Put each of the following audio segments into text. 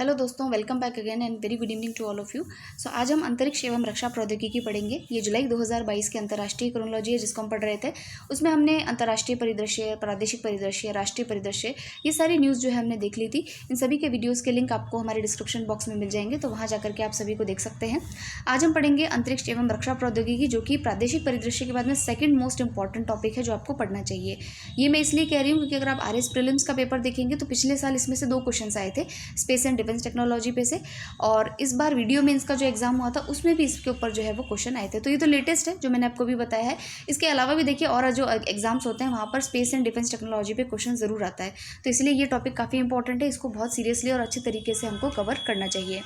Hello दोस्तों, welcome back again and very good evening to all of you. So आज हम अंतरिक्ष एवं रक्षा प्रौद्योगिकी पढ़ेंगे। ये जुलाई 2022 के अंतर्राष्ट्रीय क्रोनोलॉजी है जिसको हम पढ़ रहे थे। उसमें हमने अंतर्राष्ट्रीय परिदृश्य, प्रादेशिक परिदृश्य, राष्ट्रीय परिदृश्य, ये सारी न्यूज़ जो है हमने देख ली थी। इन सभी के वीडियोज़ के लिंक आपको हमारे डिस्क्रिप्शन बॉक्स में मिल जाएंगे, तो वहाँ जाकर के आप सभी को देख सकते हैं। आज हम पढ़ेंगे अंतरिक्ष एवं रक्षा प्रौद्योगिकी, जो कि प्रादेशिक परिदृश्य के बाद में सेकेंड मोस्ट इंपॉर्टेंट टॉपिक है जो आपको पढ़ना चाहिए। ये मैं इसलिए कह रही हूँ क्योंकि अगर आप आरएस प्रीलिम्स का पेपर देखेंगे तो पिछले साल इसमें से 2 क्वेश्चन आए थे स्पेस एंड डिफेंस टेक्नोलॉजी पे से, और इस बार वीडियो मेंस का जो एग्जाम हुआ था उसमें भी इसके ऊपर जो है वो क्वेश्चन आए थे। तो ये तो लेटेस्ट है जो मैंने आपको भी बताया है। इसके अलावा भी देखिए और जो एग्जाम्स होते हैं वहाँ पर स्पेस एंड डिफेंस टेक्नोलॉजी पे क्वेश्चन जरूर आता है। तो इसलिए ये टॉपिक काफ़ी इंपॉर्टेंट है, इसको बहुत सीरियसली और अच्छे तरीके से हमको कवर करना चाहिए।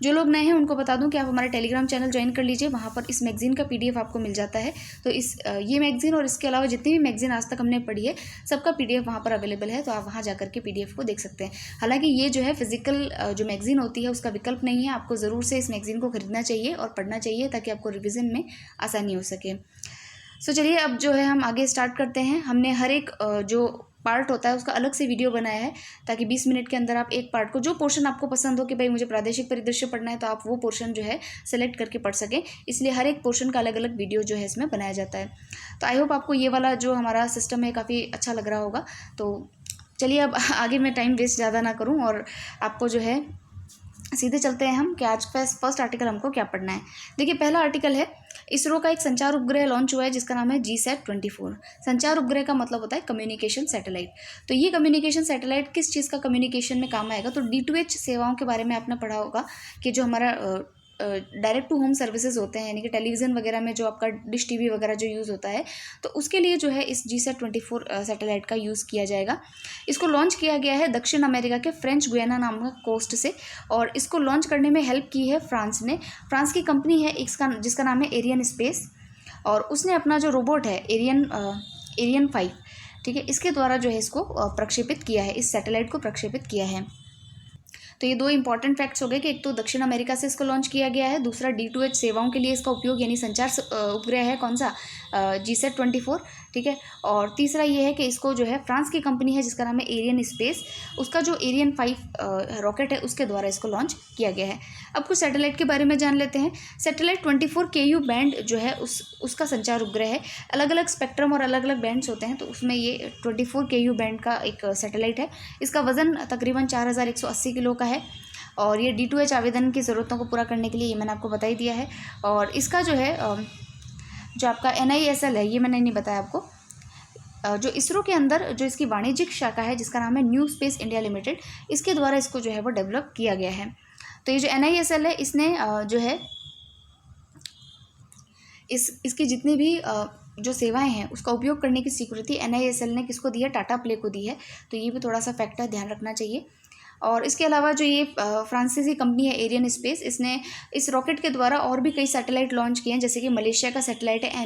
जो लोग नए हैं उनको बता दूं कि आप हमारे टेलीग्राम चैनल ज्वाइन कर लीजिए, वहाँ पर इस मैगजीन का पीडीएफ आपको मिल जाता है। तो ये मैगजीन और इसके अलावा जितनी भी मैगजीन आज तक हमने पढ़ी है सबका पीडीएफ वहाँ पर अवेलेबल है, तो आप वहाँ जाकर के पीडीएफ को देख सकते हैं। हालांकि ये जो है फिजिकल जो मैगजीन होती है उसका विकल्प नहीं है, आपको ज़रूर से इस मैगजीन को खरीदना चाहिए और पढ़ना चाहिए ताकि आपको रिविजन में आसानी हो सके। सो चलिए अब जो है हम आगे स्टार्ट करते हैं। हमने हर एक जो पार्ट होता है उसका अलग से वीडियो बनाया है ताकि 20 मिनट के अंदर आप एक पार्ट को, जो पोर्शन आपको पसंद हो कि भाई मुझे प्रादेशिक परिदृश्य पढ़ना है, तो आप वो पोर्शन जो है सेलेक्ट करके पढ़ सकें। इसलिए हर एक पोर्शन का अलग अलग वीडियो जो है इसमें बनाया जाता है। तो आई होप आपको ये वाला जो हमारा सिस्टम है काफ़ी अच्छा लग रहा होगा। तो चलिए अब आगे मैं टाइम वेस्ट ज़्यादा ना करूँ और आपको जो है सीधे चलते हैं हम कि आज फर्स्ट आर्टिकल हमको क्या पढ़ना है। देखिए पहला आर्टिकल है, इसरो का एक संचार उपग्रह लॉन्च हुआ है जिसका नाम है GSAT-24। संचार उपग्रह का मतलब होता है कम्युनिकेशन सैटेलाइट। तो ये कम्युनिकेशन सैटेलाइट किस चीज़ का कम्युनिकेशन में काम आएगा, तो D2H सेवाओं के बारे में आपने पढ़ा होगा कि जो हमारा डायरेक्ट टू होम सर्विसेज होते हैं, यानी कि टेलीविज़न वगैरह में जो आपका डिश टीवी वगैरह जो यूज़ होता है, तो उसके लिए जो है इस GSAT-24 सैटेलाइट का यूज़ किया जाएगा। इसको लॉन्च किया गया है दक्षिण अमेरिका के फ्रेंच गुयाना नामक कोस्ट से, और इसको लॉन्च करने में हेल्प की है फ्रांस ने। फ्रांस की कंपनी है जिसका नाम है एरियन स्पेस, और उसने अपना जो रोबोट है एरियन 5, ठीक है, इसके द्वारा जो है इसको प्रक्षेपित किया है, इस सैटेलाइट को प्रक्षेपित किया है। तो ये 2 इंपॉर्टेंट फैक्ट्स हो गए कि एक तो दक्षिण अमेरिका से इसको लॉन्च किया गया है, दूसरा D2H सेवाओं के लिए इसका उपयोग, यानी संचार उपग्रह है कौन सा, GSAT-24, ठीक है, और तीसरा ये है कि इसको जो है फ्रांस की कंपनी है जिसका नाम है एरियन स्पेस, उसका जो एरियन 5 रॉकेट है उसके द्वारा इसको लॉन्च किया गया है। अब कुछ सैटेलाइट के बारे में जान लेते हैं। सैटेलाइट 24 KU बैंड जो है उसका संचार उपग्रह है। अलग अलग स्पेक्ट्रम और अलग अलग बैंड्स होते हैं, तो उसमें ये 24 KU बैंड का एक सैटेलाइट है। इसका वजन तकरीबन 4180 किलो का है, और ये D2H आवेदन की ज़रूरतों को पूरा करने के लिए ये मैंने आपको बता ही दिया है। और इसका जो है जो आपका NISL है, ये मैंने नहीं बताया आपको, जो इसरो के अंदर जो इसकी वाणिज्यिक शाखा है जिसका नाम है न्यू स्पेस इंडिया लिमिटेड, इसके द्वारा इसको जो है वो डेवलप किया गया है। तो ये जो NISL है इसने जो है इसकी जितनी भी जो सेवाएं हैं उसका उपयोग करने की स्वीकृति NISL ने किसको दी है, टाटा प्ले को दी है। तो ये भी थोड़ा सा फैक्टर ध्यान रखना चाहिए। और इसके अलावा जो ये फ्रांसीसी कंपनी है एरियन स्पेस, इसने इस रॉकेट के द्वारा और भी कई सैटेलाइट लॉन्च किए हैं, जैसे कि मलेशिया का सैटेलाइट है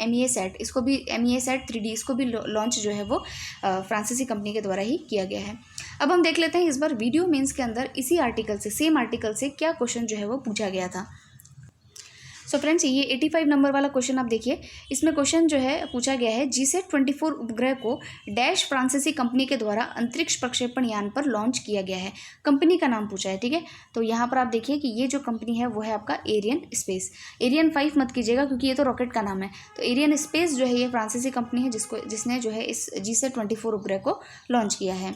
MEASat, इसको भी MEASat-3D, इसको भी लॉन्च जो है वो फ्रांसीसी कंपनी के द्वारा ही किया गया है। अब हम देख लेते हैं इस बार वीडियो मेंस के अंदर इसी आर्टिकल से, सेम आर्टिकल से क्या क्वेश्चन जो है वो पूछा गया था। सो फ्रेंड्स, ये 85 नंबर वाला क्वेश्चन आप देखिए। इसमें क्वेश्चन जो है पूछा गया है, GSAT-24 उपग्रह को डैश फ्रांसीसी कंपनी के द्वारा अंतरिक्ष प्रक्षेपण यान पर लॉन्च किया गया है। कंपनी का नाम पूछा है, ठीक है। तो यहाँ पर आप देखिए कि ये जो कंपनी है वो है आपका एरियन स्पेस। एरियन 5 मत कीजिएगा क्योंकि ये तो रॉकेट का नाम है। तो एरियन स्पेस जो है ये फ्रांसीसी कंपनी है जिसने जो है इस GSAT-24 उपग्रह को लॉन्च किया है।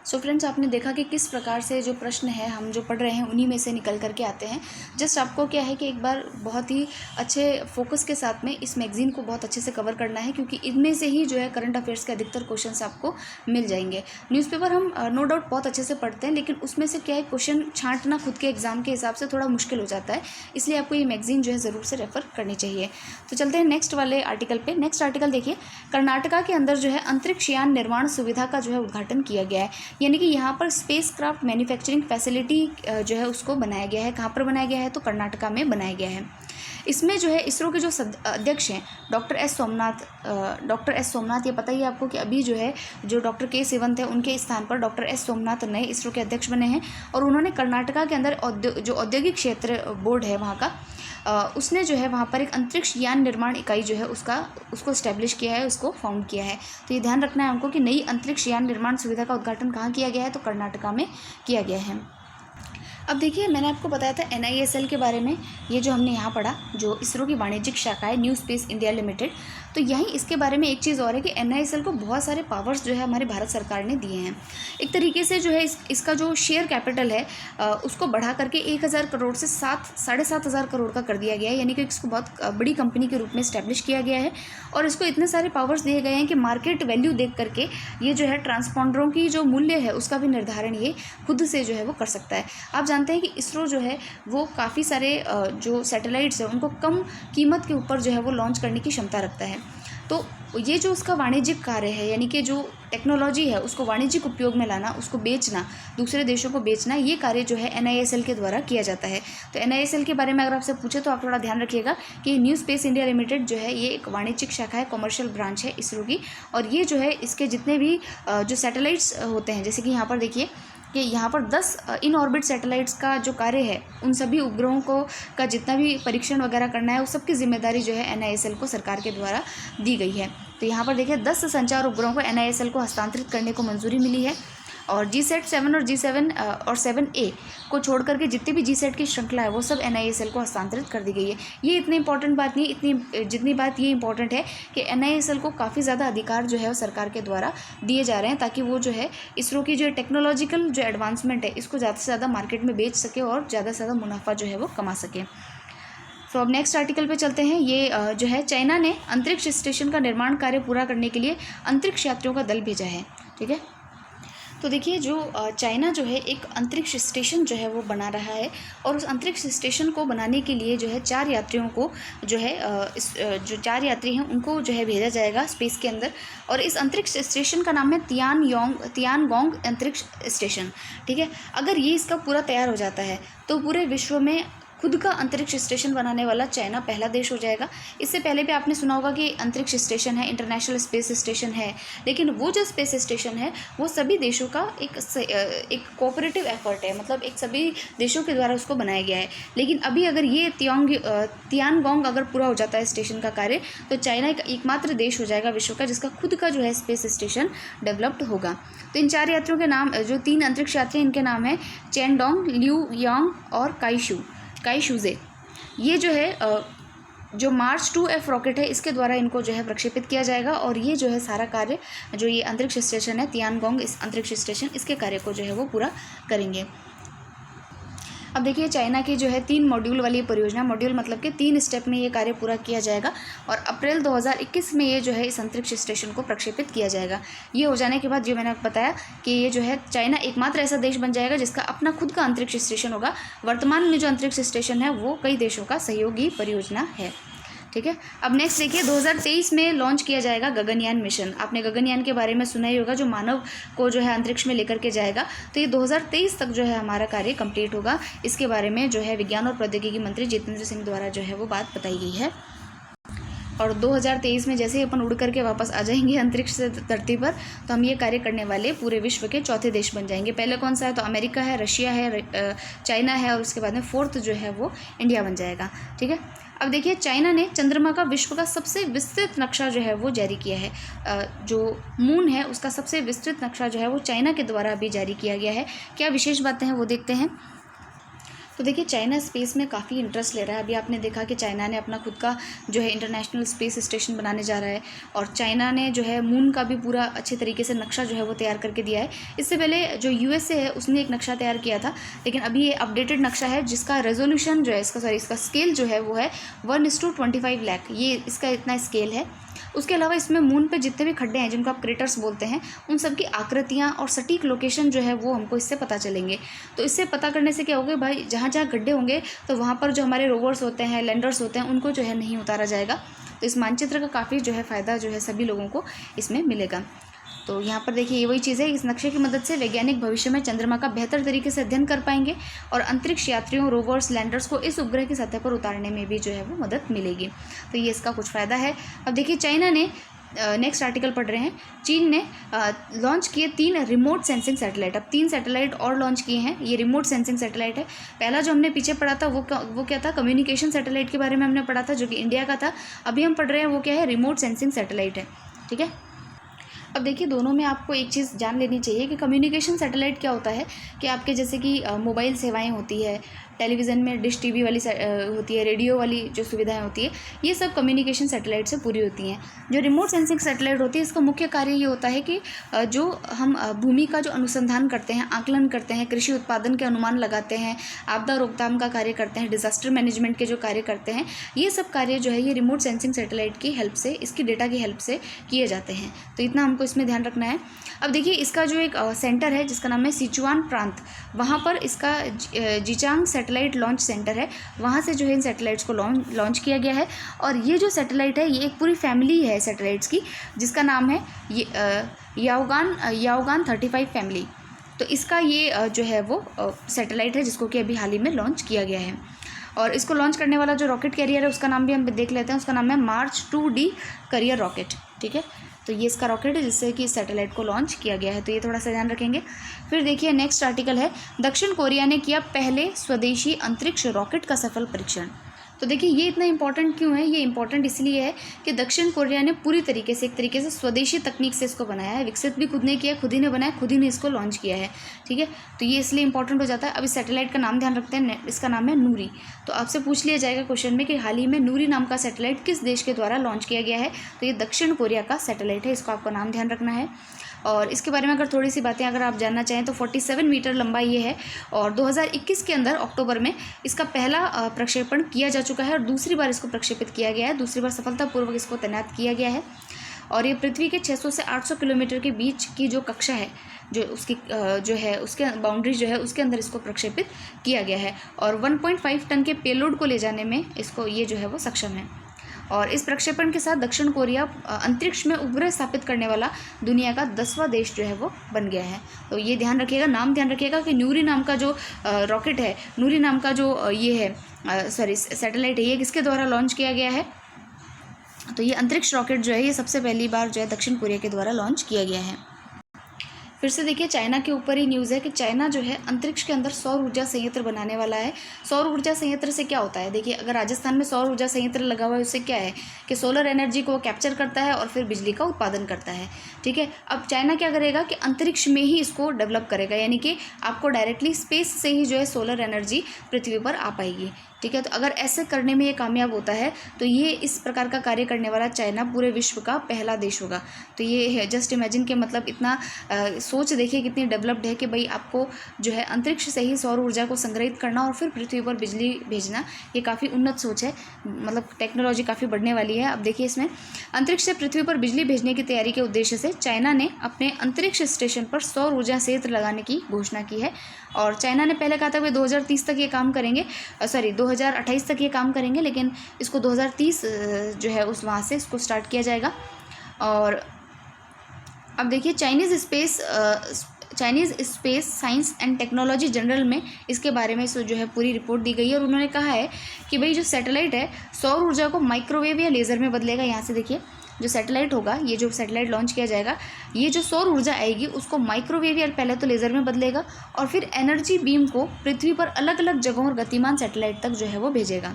सो फ्रेंड्स, आपने देखा कि किस प्रकार से जो प्रश्न है हम जो पढ़ रहे हैं उन्हीं में से निकल करके आते हैं। जस्ट आपको क्या है कि एक बार बहुत ही अच्छे फोकस के साथ में इस मैगजीन को बहुत अच्छे से कवर करना है, क्योंकि इनमें से ही जो है करंट अफेयर्स के अधिकतर क्वेश्चंस आपको मिल जाएंगे। न्यूज़पेपर हम नो डाउट बहुत अच्छे से पढ़ते हैं, लेकिन उसमें से क्या है क्वेश्चन छांटना खुद के एग्जाम के हिसाब से थोड़ा मुश्किल हो जाता है, इसलिए आपको ये मैगजीन जो है ज़रूर से रेफर करनी चाहिए। तो चलते हैं नेक्स्ट वाले आर्टिकल पे। नेक्स्ट आर्टिकल देखिए, कर्नाटका के अंदर जो है अंतरिक्ष यान निर्माण सुविधा का जो है उद्घाटन किया गया है, यानी कि यहाँ पर स्पेस क्राफ्ट मैन्युफैक्चरिंग फैसिलिटी जो है उसको बनाया गया है। कहाँ पर बनाया गया है, तो कर्नाटका में बनाया गया है। इसमें जो है इसरो के जो अध्यक्ष हैं डॉक्टर एस सोमनाथ, ये पता ही है आपको कि अभी जो है जो डॉक्टर के सिवन थे उनके स्थान पर डॉक्टर एस सोमनाथ नए इसरो के अध्यक्ष बने हैं। और उन्होंने कर्नाटका के अंदर जो औद्योगिक क्षेत्र बोर्ड है वहाँ का, उसने जो है वहाँ पर एक अंतरिक्ष यान निर्माण इकाई जो है उसको इस्टेब्लिश किया है, उसको फाउंड किया है। तो ये ध्यान रखना है हमको कि नई अंतरिक्ष यान निर्माण सुविधा का उद्घाटन कहाँ किया गया है, तो कर्नाटका में किया गया है। अब देखिए, मैंने आपको बताया था NISL के बारे में, ये जो हमने यहाँ पढ़ा, जो इसरो की वाणिज्यिक शाखा है न्यू स्पेस इंडिया लिमिटेड। तो यहीं इसके बारे में एक चीज़ और है कि NISL को बहुत सारे पावर्स जो है हमारी भारत सरकार ने दिए हैं। एक तरीके से जो है इसका जो शेयर कैपिटल है उसको बढ़ा करके 1000 करोड़ से 7,500 करोड़ का कर दिया गया है, यानी कि इसको बहुत बड़ी कंपनी के रूप में इस्टेब्लिश किया गया है। और इसको इतने सारे पावर्स दिए गए हैं कि मार्केट वैल्यू देख करके ये जो है ट्रांसपॉन्डरों की जो मूल्य है उसका भी निर्धारण ये खुद से जो है वो कर सकता है। आप जानते हैं कि इसरो जो है वो काफ़ी सारे जो सैटेलाइट्स हैं उनको कम कीमत के ऊपर जो है वो लॉन्च करने की क्षमता रखता है। तो ये जो उसका वाणिज्यिक कार्य है, यानी कि जो टेक्नोलॉजी है उसको वाणिज्यिक उपयोग में लाना, उसको बेचना, दूसरे देशों को बेचना, ये कार्य जो है NISL के द्वारा किया जाता है। तो NISL के बारे में अगर आपसे पूछे तो आप थोड़ा ध्यान रखिएगा कि न्यू स्पेस इंडिया लिमिटेड जो है ये एक वाणिज्यिक शाखा है, कमर्शियल ब्रांच है इसरो की। और ये जो है इसके जितने भी जो सैटेलाइट्स होते हैं, जैसे कि यहाँ पर देखिए कि यहाँ पर 10 इन ऑर्बिट सैटेलाइट्स का जो कार्य है, उन सभी उपग्रहों का जितना भी परीक्षण वगैरह करना है, उस सब की जिम्मेदारी जो है NISL को सरकार के द्वारा दी गई है। तो यहाँ पर देखिए 10 संचार उपग्रहों को NISL को हस्तांतरित करने को मंजूरी मिली है। और GSAT 7 और G7 और 7A को छोड़ करके जितनी भी GSAT की श्रृंखला है वो सब NISL को हस्तांतरित कर दी गई है। ये इतनी इंपॉर्टेंट बात नहीं, जितनी बात ये इंपॉर्टेंट है कि NISL को काफ़ी ज़्यादा अधिकार जो है वो सरकार के द्वारा दिए जा रहे हैं, ताकि वो जो है इसरो की जो टेक्नोलॉजिकल जो एडवांसमेंट है इसको ज़्यादा से ज़्यादा मार्केट में बेच सके और ज़्यादा से ज़्यादा मुनाफा जो है वो कमा सके। तो अब नेक्स्ट आर्टिकल पे चलते हैं। ये जो है चाइना ने अंतरिक्ष स्टेशन का निर्माण कार्य पूरा करने के लिए अंतरिक्ष यात्रियों का दल भेजा है। ठीक है, तो देखिए जो चाइना जो है एक अंतरिक्ष स्टेशन जो है वो बना रहा है, और उस अंतरिक्ष स्टेशन को बनाने के लिए जो है 4 यात्रियों को जो है जो 4 यात्री हैं उनको जो है भेजा जाएगा स्पेस के अंदर। और इस अंतरिक्ष स्टेशन का नाम है तियानगोंग अंतरिक्ष स्टेशन। ठीक है, अगर ये इसका पूरा तैयार हो जाता है तो पूरे विश्व में खुद का अंतरिक्ष स्टेशन बनाने वाला चाइना पहला देश हो जाएगा। इससे पहले भी आपने सुना होगा कि अंतरिक्ष स्टेशन है, इंटरनेशनल स्पेस स्टेशन है, लेकिन वो जो स्पेस स्टेशन है वो सभी देशों का एक कोऑपरेटिव एफर्ट है, मतलब एक सभी देशों के द्वारा उसको बनाया गया है। लेकिन अभी अगर ये तियानगोंग अगर पूरा हो जाता है स्टेशन का कार्य, तो चाइना एक एकमात्र देश हो जाएगा विश्व का जिसका खुद का जो है स्पेस स्टेशन डेवलप्ड होगा। तो इन 4 यात्रियों के नाम, जो 3 अंतरिक्ष यात्री इनके नाम है चेनडोंग, लिू यांग और काईशुजे। ये जो है जो मार्च 2F रॉकेट है इसके द्वारा इनको जो है प्रक्षेपित किया जाएगा। और ये जो है सारा कार्य जो ये अंतरिक्ष स्टेशन है तियानगोंग इस अंतरिक्ष स्टेशन, इसके कार्य को जो है वो पूरा करेंगे। अब देखिए चाइना की जो है 3 मॉड्यूल वाली परियोजना, मॉड्यूल मतलब कि 3 स्टेप में ये कार्य पूरा किया जाएगा और अप्रैल 2021 में ये जो है इस अंतरिक्ष स्टेशन को प्रक्षेपित किया जाएगा। ये हो जाने के बाद जो मैंने आपको बताया कि ये जो है चाइना एकमात्र ऐसा देश बन जाएगा जिसका अपना खुद का अंतरिक्ष स्टेशन होगा। वर्तमान में जो अंतरिक्ष स्टेशन है वो कई देशों का सहयोगी परियोजना है। ठीक है, अब नेक्स्ट देखिए 2023 में लॉन्च किया जाएगा गगनयान मिशन। आपने गगनयान के बारे में सुना ही होगा, जो मानव को जो है अंतरिक्ष में लेकर के जाएगा। तो ये 2023 तक जो है हमारा कार्य कंप्लीट होगा। इसके बारे में जो है विज्ञान और प्रौद्योगिकी मंत्री जितेंद्र सिंह द्वारा जो है वो बात बताई गई है। और 2023 में जैसे ही अपन उड़ करके वापस आ जाएंगे अंतरिक्ष से धरती पर, तो हम ये कार्य करने वाले पूरे विश्व के चौथे देश बन जाएंगे। पहले कौन सा है, तो अमेरिका है, रशिया है, चाइना है, और उसके बाद में 4th जो है वो इंडिया बन जाएगा। ठीक है, अब देखिए चाइना ने चंद्रमा का विश्व का सबसे विस्तृत नक्शा जो है वो जारी किया है। जो मून है उसका सबसे विस्तृत नक्शा जो है वो चाइना के द्वारा अभी जारी किया गया है। क्या विशेष बातें हैं वो देखते हैं। तो देखिए चाइना स्पेस में काफ़ी इंटरेस्ट ले रहा है। अभी आपने देखा कि चाइना ने अपना खुद का जो है इंटरनेशनल स्पेस स्टेशन बनाने जा रहा है, और चाइना ने जो है मून का भी पूरा अच्छे तरीके से नक्शा जो है वो तैयार करके दिया है। इससे पहले जो USA है उसने एक नक्शा तैयार किया था, लेकिन अभी ये अपडेटेड नक्शा है जिसका रेजोल्यूशन जो है इसका स्केल जो है वो है 1:25 लाख। ये इसका इतना स्केल है। उसके अलावा इसमें मून पे जितने भी खड्डे हैं जिनको आप क्रेटर्स बोलते हैं, उन सब की आकृतियाँ और सटीक लोकेशन जो है वो हमको इससे पता चलेंगे। तो इससे पता करने से क्या होगा भाई, जहाँ जहाँ गड्ढे होंगे तो वहाँ पर जो हमारे रोवर्स होते हैं, लैंडर्स होते हैं, उनको जो है नहीं उतारा जाएगा। तो इस मानचित्र का काफ़ी जो है फ़ायदा जो है सभी लोगों को इसमें मिलेगा। तो यहाँ पर देखिए ये वही चीज़ है, इस नक्शे की मदद से वैज्ञानिक भविष्य में चंद्रमा का बेहतर तरीके से अध्ययन कर पाएंगे और अंतरिक्ष यात्रियों, रोवर्स, लैंडर्स को इस उपग्रह की सतह पर उतारने में भी जो है वो मदद मिलेगी। तो ये इसका कुछ फ़ायदा है। अब देखिए चाइना ने नेक्स्ट आर्टिकल पढ़ रहे हैं। चीन ने लॉन्च किए 3 रिमोट सेंसिंग सैटेलाइट। अब 3 सैटेलाइट और लॉन्च किए हैं। ये रिमोट सेंसिंग सैटेलाइट है। पहला जो हमने पीछे पढ़ा था वो क्या था, कम्युनिकेशन सैटेलाइट के बारे में हमने पढ़ा था जो कि इंडिया का था। अभी हम पढ़ रहे हैं वो क्या है, रिमोट सेंसिंग सैटेलाइट है। ठीक है। अब देखिए दोनों में आपको एक चीज़ जान लेनी चाहिए कि कम्युनिकेशन सैटेलाइट क्या होता है कि आपके जैसे कि मोबाइल सेवाएं होती है, टेलीविज़न में डिश टीवी वाली होती है, रेडियो वाली जो सुविधाएं होती है, ये सब कम्युनिकेशन सैटेलाइट से पूरी होती हैं। जो रिमोट सेंसिंग सैटेलाइट होती है इसका मुख्य कार्य ये होता है कि जो हम भूमि का जो अनुसंधान करते हैं, आकलन करते हैं, कृषि उत्पादन के अनुमान लगाते हैं, आपदा रोकथाम का कार्य करते हैं, डिजास्टर मैनेजमेंट के जो कार्य करते हैं, ये सब कार्य जो है ये रिमोट सेंसिंग सैटेलाइट की हेल्प से, इसकी डेटा की हेल्प से किए जाते हैं। तो इतना हमको इसमें ध्यान रखना है। अब देखिए इसका जो एक सेंटर है जिसका नाम है सिचुआन प्रांत, वहाँ पर इसका जिचांग सैटेलाइट लॉन्च सेंटर है, वहाँ से जो है इन सैटेलाइट्स को लॉन्च किया गया है। और ये जो सैटेलाइट है ये एक पूरी फैमिली है सैटेलाइट्स की, जिसका नाम है याओगान 35 फैमिली। तो इसका ये जो है वो सैटेलाइट है जिसको कि अभी हाल ही में लॉन्च किया गया है। और इसको लॉन्च करने वाला जो रॉकेट कैरियर है उसका नाम भी हम देख लेते हैं। उसका नाम है मार्च 2D करियर रॉकेट। ठीक है। तो ये इसका रॉकेट है जिससे कि सैटेलाइट को लॉन्च किया गया है। तो ये थोड़ा सा ध्यान रखेंगे। फिर देखिए नेक्स्ट आर्टिकल है, दक्षिण कोरिया ने किया पहले स्वदेशी अंतरिक्ष रॉकेट का सफल परीक्षण। तो देखिए ये इतना इंपॉर्टेंट क्यों है, ये इंपॉर्टेंट इसलिए है कि दक्षिण कोरिया ने पूरी तरीके से, एक तरीके से स्वदेशी तकनीक से इसको बनाया है। विकसित भी खुद ने किया, खुद ही ने बनाया, खुद ही ने इसको लॉन्च किया है। ठीक है। तो ये इसलिए इंपॉर्टेंट हो जाता है। अब इस सैटेलाइट का नाम ध्यान रखते हैं, इसका नाम है नूरी। तो आपसे पूछ लिया जाएगा क्वेश्चन में कि हाल ही में नूरी नाम का सैटेलाइट किस देश के द्वारा लॉन्च किया गया है। तो ये दक्षिण कोरिया का सैटेलाइट है, इसको आपको नाम ध्यान रखना है। और इसके बारे में अगर थोड़ी सी बातें अगर आप जानना चाहें तो 47 मीटर लंबा ये है और 2021 के अंदर अक्टूबर में इसका पहला प्रक्षेपण किया जा चुका है और दूसरी बार इसको प्रक्षेपित किया गया है, दूसरी बार सफलतापूर्वक इसको तैनात किया गया है। और ये पृथ्वी के 600 से 800 किलोमीटर के बीच की जो कक्षा है, जो उसकी जो है उसके बाउंड्री जो है उसके अंदर इसको प्रक्षेपित किया गया है। और 1.5 टन के पेलोड को ले जाने में इसको ये जो है वो सक्षम है। और इस प्रक्षेपण के साथ दक्षिण कोरिया अंतरिक्ष में उपग्रह स्थापित करने वाला दुनिया का 10वां देश जो है वो बन गया है। तो ये ध्यान रखिएगा, नाम ध्यान रखिएगा कि नूरी नाम का जो रॉकेट है, नूरी नाम का जो ये है सैटेलाइट है, ये किसके द्वारा लॉन्च किया गया है। तो ये अंतरिक्ष रॉकेट जो है ये सबसे पहली बार जो है दक्षिण कोरिया के द्वारा लॉन्च किया गया है। फिर से देखिए चाइना के ऊपर ही न्यूज़ है कि चाइना जो है अंतरिक्ष के अंदर सौर ऊर्जा संयंत्र बनाने वाला है। सौर ऊर्जा संयंत्र से क्या होता है, देखिए अगर राजस्थान में सौर ऊर्जा संयंत्र लगा हुआ है उससे क्या है कि सोलर एनर्जी को कैप्चर करता है और फिर बिजली का उत्पादन करता है। ठीक है। अब चाइना क्या करेगा कि अंतरिक्ष में ही इसको डेवलप करेगा, यानी कि आपको डायरेक्टली स्पेस से ही जो है सोलर एनर्जी पृथ्वी पर आ पाएगी। ठीक है। तो अगर ऐसे करने में ये कामयाब होता है तो ये इस प्रकार का कार्य करने वाला चाइना पूरे विश्व का पहला देश होगा। तो ये है, जस्ट इमेजिन के मतलब इतना सोच देखिए कितनी डेवलप्ड है कि भाई आपको जो है अंतरिक्ष से ही सौर ऊर्जा को संग्रहित करना और फिर पृथ्वी पर बिजली भेजना, ये काफ़ी उन्नत सोच है, मतलब टेक्नोलॉजी काफ़ी बढ़ने वाली है। अब देखिए इसमें अंतरिक्ष से पृथ्वी पर बिजली भेजने की तैयारी के उद्देश्य से चाइना ने अपने अंतरिक्ष स्टेशन पर सौर ऊर्जा संयंत्र लगाने की घोषणा की है। और चाइना ने पहले कहा था कि 2030 तक ये काम करेंगे, 2028 तक ये काम करेंगे, लेकिन इसको 2030 जो है उस वहाँ से इसको स्टार्ट किया जाएगा। और अब देखिए Chinese space science and technology journal में इसके बारे में जो है पूरी रिपोर्ट दी गई है। और उन्होंने कहा है कि भाई जो सैटेलाइट है सौर ऊर्जा को माइक्रोवेव या लेज़र में बदलेगा। यहाँ से देखिए जो सैटेलाइट होगा, ये जो सैटेलाइट लॉन्च किया जाएगा, ये जो सौर ऊर्जा आएगी उसको माइक्रोवेव या पहले तो लेज़र में बदलेगा और फिर एनर्जी बीम को पृथ्वी पर अलग अलग जगहों और गतिमान सैटेलाइट तक जो है वो भेजेगा।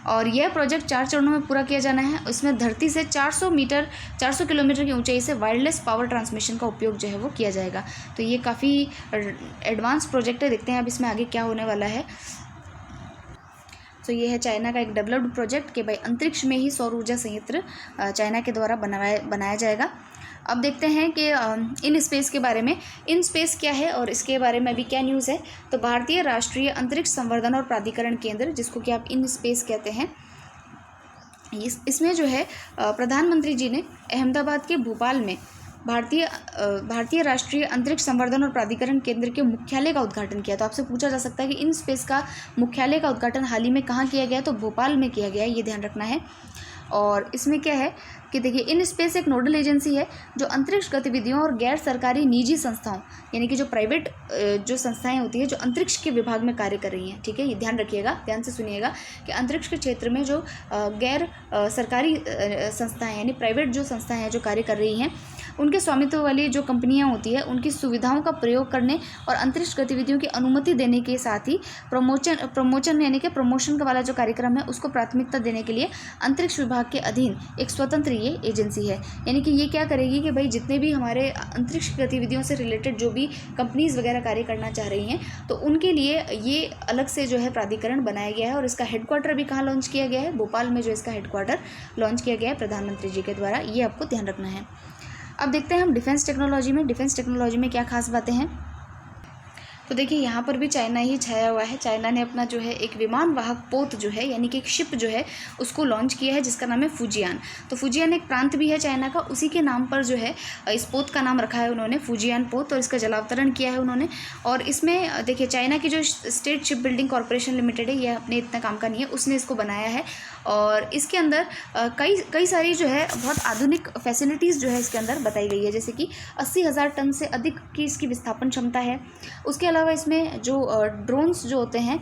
और यह प्रोजेक्ट 4 चरणों में पूरा किया जाना है। इसमें धरती से 400 किलोमीटर की ऊंचाई से वायरलेस पावर ट्रांसमिशन का उपयोग जो है वो किया जाएगा। तो ये काफ़ी एडवांस प्रोजेक्ट है, देखते हैं अब इसमें आगे क्या होने वाला है। तो ये है चाइना का एक डेवलप्ड प्रोजेक्ट कि भाई अंतरिक्ष में ही सौर ऊर्जा संयंत्र चाइना के द्वारा बनाया जाएगा। अब देखते हैं कि इन स्पेस के बारे में, इन स्पेस क्या है और इसके बारे में अभी क्या न्यूज़ है। तो भारतीय राष्ट्रीय अंतरिक्ष संवर्धन और प्राधिकरण केंद्र, जिसको कि आप इन स्पेस कहते हैं, इसमें जो है प्रधानमंत्री जी ने अहमदाबाद के भोपाल में भारतीय राष्ट्रीय अंतरिक्ष संवर्धन और प्राधिकरण केंद्र के मुख्यालय का उद्घाटन किया। तो आपसे पूछा जा सकता है कि इन स्पेस का मुख्यालय का उद्घाटन हाल ही में कहाँ किया गया है, तो भोपाल में किया गया है, ये ध्यान रखना है। और इसमें क्या है कि देखिए इन स्पेस एक नोडल एजेंसी है जो अंतरिक्ष गतिविधियों और गैर सरकारी निजी संस्थाओं यानी कि जो प्राइवेट जो संस्थाएं होती है जो अंतरिक्ष के विभाग में कार्य कर रही हैं, ठीक है, ये ध्यान रखिएगा, ध्यान से सुनिएगा कि अंतरिक्ष के क्षेत्र में जो गैर सरकारी संस्थाएं यानी प्राइवेट जो संस्थाएं हैं जो कार्य कर रही हैं उनके स्वामित्व वाली जो कंपनियां होती है उनकी सुविधाओं का प्रयोग करने और अंतरिक्ष गतिविधियों की अनुमति देने के साथ ही प्रमोशन यानी कि प्रमोशन का वाला जो कार्यक्रम है उसको प्राथमिकता देने के लिए अंतरिक्ष विभाग के अधीन एक स्वतंत्र ये एजेंसी है। यानी कि ये क्या करेगी कि भाई जितने भी हमारे अंतरिक्ष गतिविधियों से रिलेटेड जो भी कंपनीज वगैरह कार्य करना चाह रही हैं तो उनके लिए ये अलग से जो है प्राधिकरण बनाया गया है और इसका हेडक्वार्टर भी कहाँ लॉन्च किया गया है, भोपाल में जो इसका हेडक्वार्टर लॉन्च किया गया है प्रधानमंत्री जी के द्वारा। ये आपको ध्यान रखना है। अब देखते हैं हम डिफेंस टेक्नोलॉजी में। डिफेंस टेक्नोलॉजी में क्या खास बातें हैं, तो देखिए यहाँ पर भी चाइना ही छाया हुआ है। चाइना ने अपना जो है एक विमान वाहक पोत जो है यानी कि एक शिप जो है उसको लॉन्च किया है जिसका नाम है फुजियान। तो फुजियान एक प्रांत भी है चाइना का, उसी के नाम पर जो है इस पोत का नाम रखा है उन्होंने फुजियान पोत और इसका जलावतरण किया है उन्होंने। और इसमें देखिए चाइना की जो state ship building corporation limited है, ये अपने इतना काम का नहीं है, उसने इसको बनाया है और इसके अंदर कई सारी जो है बहुत आधुनिक फैसिलिटीज़ जो है इसके अंदर बताई गई है, जैसे कि 80,000 टन से अधिक की इसकी विस्थापन क्षमता है। उसके अलावा इसमें जो ड्रोन्स जो होते हैं,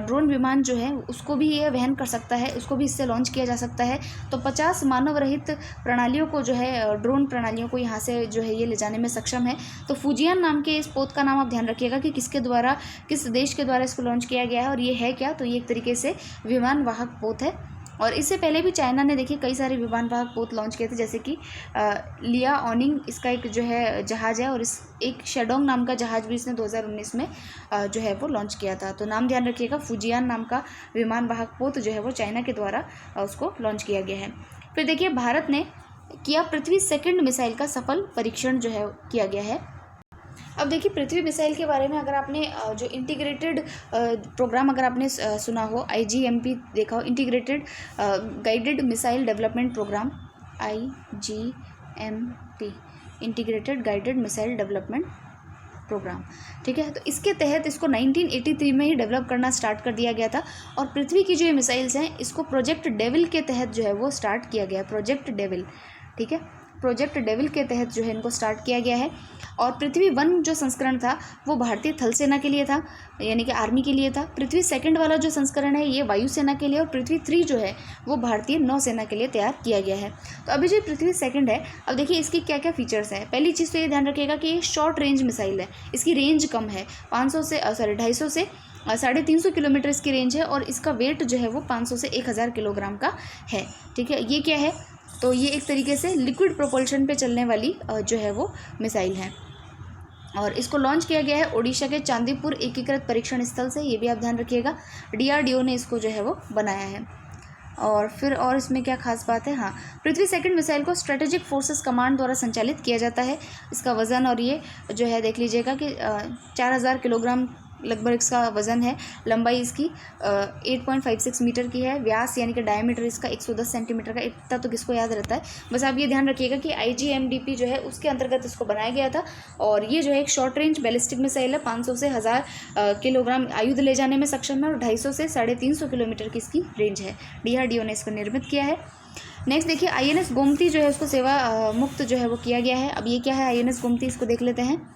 ड्रोन विमान जो है उसको भी ये वहन कर सकता है, उसको भी इससे लॉन्च किया जा सकता है। तो 50 मानव रहित प्रणालियों को जो है ड्रोन प्रणालियों को यहाँ से जो है ये ले जाने में सक्षम है। तो फुजियान नाम के इस पोत का नाम आप ध्यान रखिएगा कि किसके द्वारा, किस देश के द्वारा इसको लॉन्च किया गया है और ये है क्या, तो ये एक तरीके से विमान वाहक पोत है। और इससे पहले भी चाइना ने देखिए कई सारे विमान वाहक पोत लॉन्च किए थे, जैसे कि लिया ऑनिंग इसका एक जो है जहाज़ है और इस एक शेडोंग नाम का जहाज़ भी इसने 2019 में जो है वो लॉन्च किया था। तो नाम ध्यान रखिएगा, फुजियान नाम का विमान वाहक पोत जो है वो चाइना के द्वारा उसको लॉन्च किया गया है। फिर देखिए भारत ने किया पृथ्वी सेकंड मिसाइल का सफल परीक्षण जो है किया गया है। अब देखिए पृथ्वी मिसाइल के बारे में अगर आपने जो इंटीग्रेटेड प्रोग्राम अगर आपने सुना हो, IGMP देखा हो, integrated guided missile development programme, IGMP integrated guided missile development programme, ठीक है। तो इसके तहत इसको 1983 में ही डेवलप करना स्टार्ट कर दिया गया था और पृथ्वी की जो ये मिसाइल्स हैं इसको प्रोजेक्ट डेविल के तहत जो है वो स्टार्ट किया गया है, प्रोजेक्ट डेविल, ठीक है, प्रोजेक्ट डेविल के तहत जो है इनको स्टार्ट किया गया है। और पृथ्वी 1 जो संस्करण था वो भारतीय थल सेना के लिए था यानी कि आर्मी के लिए था। पृथ्वी सेकंड वाला जो संस्करण है ये वायुसेना के लिए और पृथ्वी 3 जो है वो भारतीय नौसेना के लिए तैयार किया गया है। तो अभी जो पृथ्वी सेकंड है, अब देखिए इसकी क्या क्या फीचर्स हैं। पहली चीज़ तो ये ध्यान रखिएगा कि ये शॉर्ट रेंज मिसाइल है, इसकी रेंज कम है, 250 से 350 किलोमीटर इसकी रेंज है और इसका वेट जो है वो 500 से 1000 किलोग्राम का है, ठीक है। ये क्या है, तो ये एक तरीके से लिक्विड प्रोपल्शन पे चलने वाली जो है वो मिसाइल है और इसको लॉन्च किया गया है ओडिशा के चांदीपुर एकीकृत परीक्षण स्थल से, ये भी आप ध्यान रखिएगा। DRDO ने इसको जो है वो बनाया है। और फिर और इसमें क्या खास बात है, हाँ, पृथ्वी सेकंड मिसाइल को स्ट्रेटेजिक फोर्सेस कमांड द्वारा संचालित किया जाता है। इसका वज़न और ये जो है देख लीजिएगा कि 4000 किलोग्राम लगभग इसका वज़न है। लंबाई इसकी 8.56 मीटर की है। व्यास यानी कि डायमीटर इसका 110 सेंटीमीटर का, इतना तो किसको याद रहता है। बस आप ये ध्यान रखिएगा कि IGMDP जो है उसके अंतर्गत इसको बनाया गया था और ये जो है एक शॉर्ट रेंज बैलिस्टिक मिसाइल है। 500 से 1000 किलोग्राम आयुध ले जाने में सक्षम है और 250 से 350 किलोमीटर की इसकी रेंज है। DRDO ने इसको निर्मित किया है। नेक्स्ट देखिए INS गोमती जो है उसको सेवा मुक्त जो है वो किया गया है। अब ये क्या है INS गोमती, इसको देख लेते हैं।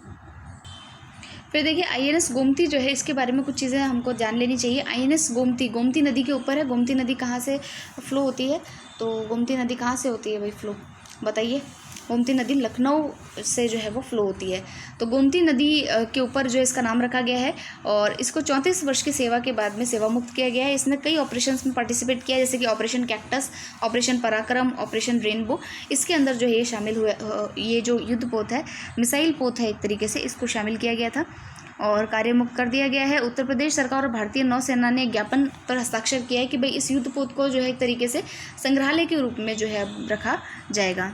फिर देखिए INS गोमती जो है इसके बारे में कुछ चीज़ें हमको जान लेनी चाहिए। INS गोमती गोमती नदी के ऊपर है। गोमती नदी कहाँ से फ्लो होती है, तो गोमती नदी कहाँ से होती है भाई फ्लो, बताइए। गोमती नदी लखनऊ से जो है वो फ्लो होती है। तो गोमती नदी के ऊपर जो इसका नाम रखा गया है और इसको 34 वर्ष की सेवा के बाद में सेवा मुक्त किया गया है। इसने कई ऑपरेशंस में पार्टिसिपेट किया, जैसे कि ऑपरेशन कैक्टस, ऑपरेशन पराक्रम, ऑपरेशन रेनबो। इसके अंदर जो है ये शामिल हुए, ये जो युद्ध पोत है, मिसाइल पोत है एक तरीके से, इसको शामिल किया गया था और कार्यमुक्त कर दिया गया है। उत्तर प्रदेश सरकार और भारतीय नौसेना ने ज्ञापन पर हस्ताक्षर किया है कि भाई इस युद्ध पोत को जो है एक तरीके से संग्रहालय के रूप में जो है अब रखा जाएगा।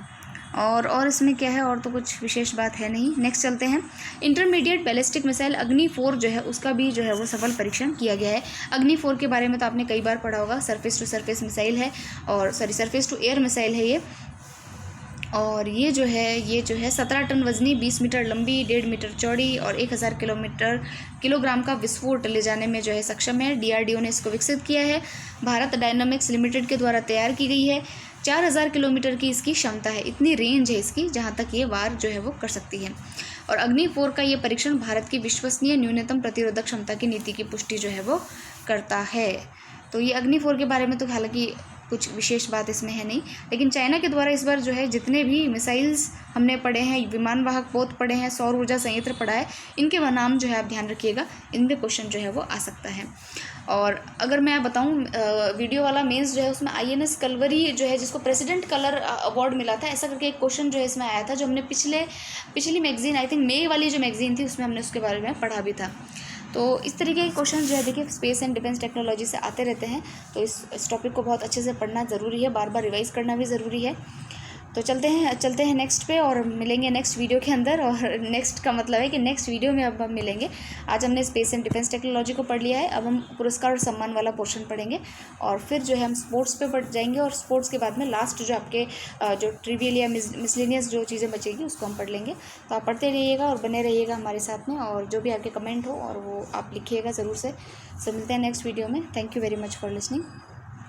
और इसमें क्या है, और तो कुछ विशेष बात है नहीं। नेक्स्ट चलते हैं। इंटरमीडिएट बैलिस्टिक मिसाइल अग्नि 4 जो है उसका भी जो है वो सफल परीक्षण किया गया है। अग्नि 4 के बारे में तो आपने कई बार पढ़ा होगा। सरफेस टू सरफेस मिसाइल है और सरफेस टू एयर मिसाइल है ये। और ये जो है 17 टन वजनी, 20 मीटर लंबी, 1.5 मीटर चौड़ी और 1000 किलोग्राम का विस्फोट ले जाने में जो है सक्षम है। DRDO ने इसको विकसित किया है। भारत डायनामिक्स लिमिटेड के द्वारा तैयार की गई है। 4000 किलोमीटर की इसकी क्षमता है, इतनी रेंज है इसकी जहाँ तक ये वार जो है वो कर सकती है। और अग्नि 4 का ये परीक्षण भारत की विश्वसनीय न्यूनतम प्रतिरोधक क्षमता की नीति की पुष्टि जो है वो करता है। तो ये अग्नि 4 के बारे में तो हालांकि कुछ विशेष बात इसमें है नहीं, लेकिन चाइना के द्वारा इस बार जो है जितने भी मिसाइल्स हमने पढ़े हैं, विमान वाहक पोत पढ़े हैं, सौर ऊर्जा संयंत्र पढ़ा है, इनके नाम जो है आप ध्यान रखिएगा, इनमें क्वेश्चन जो है वो आ सकता है। और अगर मैं बताऊं वीडियो वाला मेंस जो है उसमें INS कलवरी जो है जिसको प्रेसिडेंट कलर अवार्ड मिला था, ऐसा करके एक क्वेश्चन जो है इसमें आया था, जो हमने पिछली मैगजीन आई थिंक मे वाली जो मैगजीन थी उसमें हमने उसके बारे में पढ़ा भी था। तो इस तरीके के क्वेश्चन जो है देखिए स्पेस एंड डिफेंस टेक्नोलॉजी से आते रहते हैं, तो इस टॉपिक को बहुत अच्छे से पढ़ना ज़रूरी है, बार बार रिवाइज़ करना भी ज़रूरी है। तो चलते हैं नेक्स्ट पे और मिलेंगे नेक्स्ट वीडियो के अंदर। और नेक्स्ट का मतलब है कि नेक्स्ट वीडियो में अब हम मिलेंगे। आज हमने स्पेस एंड डिफेंस टेक्नोलॉजी को पढ़ लिया है, अब हम पुरस्कार और सम्मान वाला पोर्शन पढ़ेंगे और फिर जो है हम स्पोर्ट्स पे पढ़ जाएंगे, और स्पोर्ट्स के बाद में लास्ट जो आपके जो ट्रिवियल या मिसलेनियस जो चीज़ें बचेगी उसको हम पढ़ लेंगे। तो आप पढ़ते रहिएगा और बने रहिएगा हमारे साथ में, और जो भी आपके कमेंट हो और वो आप लिखिएगा ज़रूर से। मिलते हैं नेक्स्ट वीडियो में। Thank you very much for listening.